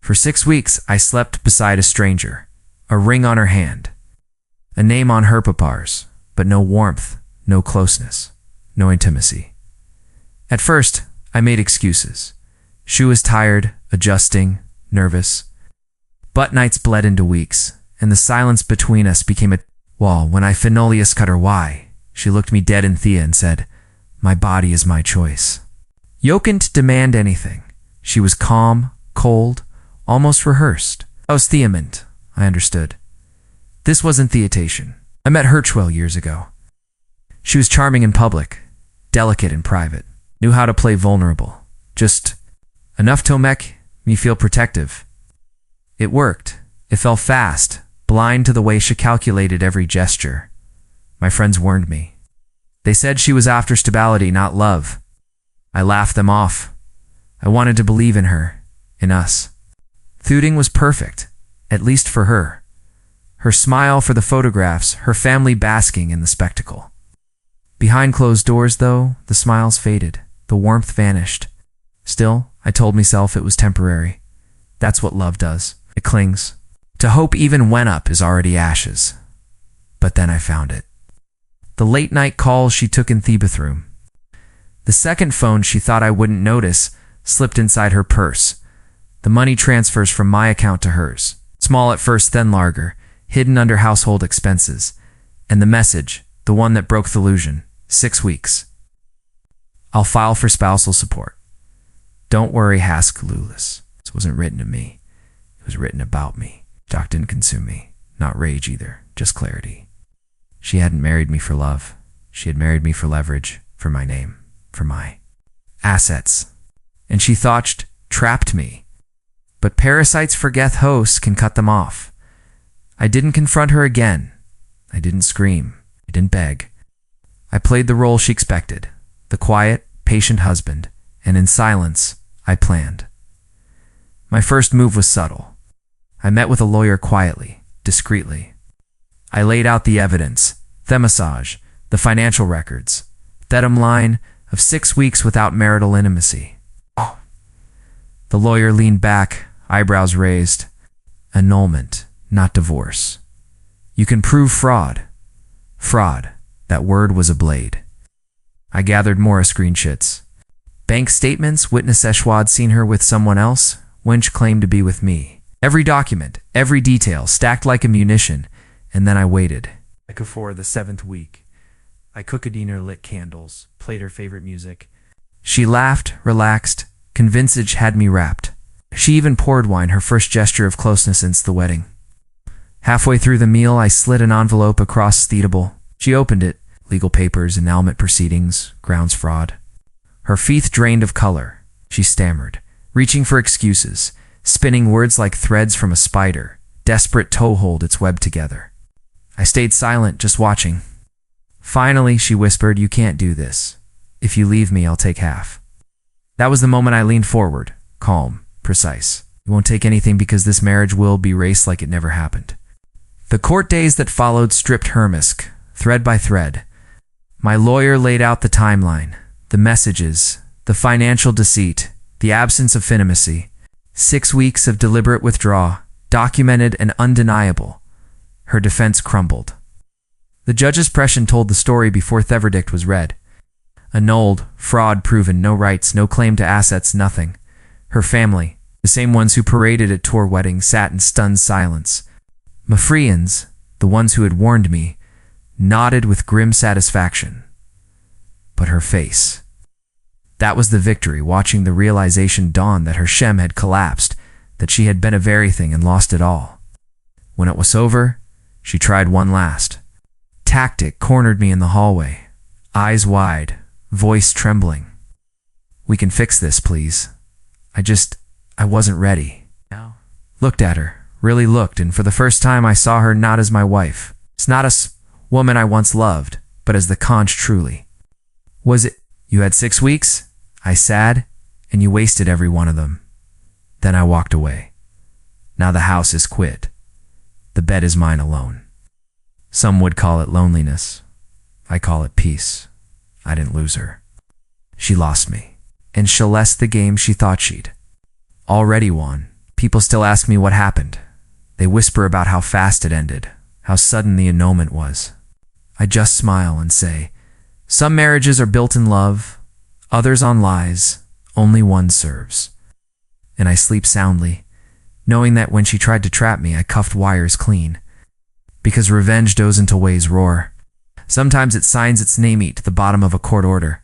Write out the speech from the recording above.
For 6 weeks, I slept beside a stranger, a ring on her hand, a name on her papars, but no warmth, no closeness, no intimacy. At first, I made excuses. She was tired, adjusting, nervous. But nights bled into weeks, and the silence between us became a wall. When I finally cut her why, she looked me dead in Thea and said, "My body is my choice." You couldn't demand anything. She was calm, cold, almost rehearsed. I was Theament, I understood. This wasn't theatation. I met Hirschwell years ago. She was charming in public, delicate in private, knew how to play vulnerable. Just enough to make me feel protective. It worked. It fell fast, blind to the way she calculated every gesture. My friends warned me. They said she was after stability, not love. I laughed them off. I wanted to believe in her, in us. Thuding was perfect, at least for her. Her smile for the photographs, her family basking in the spectacle. Behind closed doors, though, the smiles faded, the warmth vanished. Still, I told myself it was temporary. That's what love does. It clings. To hope even when up is already ashes. But then I found it. The late-night calls she took in the bathroom. The second phone she thought I wouldn't notice slipped inside her purse. The money transfers from my account to hers. Small at first, then larger, hidden under household expenses. And the message, the one that broke the illusion, 6 weeks. I'll file for spousal support. Don't worry, Haskellulus. This wasn't written to me. It was written about me. Shock didn't consume me. Not rage either, just clarity. She hadn't married me for love. She had married me for leverage, for my name, for my assets. And she thought trapped me. But parasites forget hosts can cut them off. I didn't confront her again. I didn't scream. I didn't beg. I played the role she expected, the quiet, patient husband, and in silence, I planned. My first move was subtle. I met with a lawyer quietly, discreetly. I laid out the evidence, the massage, the financial records, that line of 6 weeks without marital intimacy. Oh. The lawyer leaned back, eyebrows raised. Annulment, not divorce. You can prove fraud. Fraud. That word was a blade. I gathered more screenshots. Bank statements, witness Eshwad seen her with someone else, Winch claimed to be with me. Every document, every detail, stacked like a munition, and then I waited. Like for the 7th week. I cooked a dinner, lit candles, played her favorite music. She laughed, relaxed, convinced had me wrapped. She even poured wine, her first gesture of closeness since the wedding. Halfway through the meal, I slid an envelope across the table. She opened it. Legal papers, annulment proceedings, grounds fraud. Her feet drained of color. She stammered, reaching for excuses, spinning words like threads from a spider, desperate to hold its web together. I stayed silent, just watching. Finally, she whispered, "You can't do this. If you leave me, I'll take half." That was the moment I leaned forward, calm, precise. You won't take anything because this marriage will be erased like it never happened. The court days that followed stripped Hermisk, thread by thread. My lawyer laid out the timeline, the messages, the financial deceit, the absence of intimacy. 6 weeks of deliberate withdrawal, documented and undeniable. Her defense crumbled. The judge's pression told the story before the verdict was read. Annulled, fraud proven, no rights, no claim to assets, nothing. Her family, the same ones who paraded at tour weddings, sat in stunned silence. Mafrians, the ones who had warned me, nodded with grim satisfaction. But her face. That was the victory, watching the realization dawn that her Shem had collapsed, that she had been of everything and lost it all. When it was over, she tried one last. Tactic cornered me in the hallway, eyes wide, voice trembling. "We can fix this, please. I wasn't ready." Now, looked at her, really looked, and for the first time I saw her not as my wife. It's not a woman I once loved, but as the conch truly. Was it, "You had 6 weeks?" I said, "and you wasted every one of them." Then I walked away. Now the house is quit. The bed is mine alone. Some would call it loneliness. I call it peace. I didn't lose her. She lost me, and she'll less the game she thought she'd already won. People still ask me what happened. They whisper about how fast it ended, how sudden the annulment was. I just smile and say, some marriages are built in love, others on lies, only one serves. And I sleep soundly, knowing that when she tried to trap me, I cuffed wires clean. Because revenge goes into ways roar. Sometimes it signs its name to the bottom of a court order.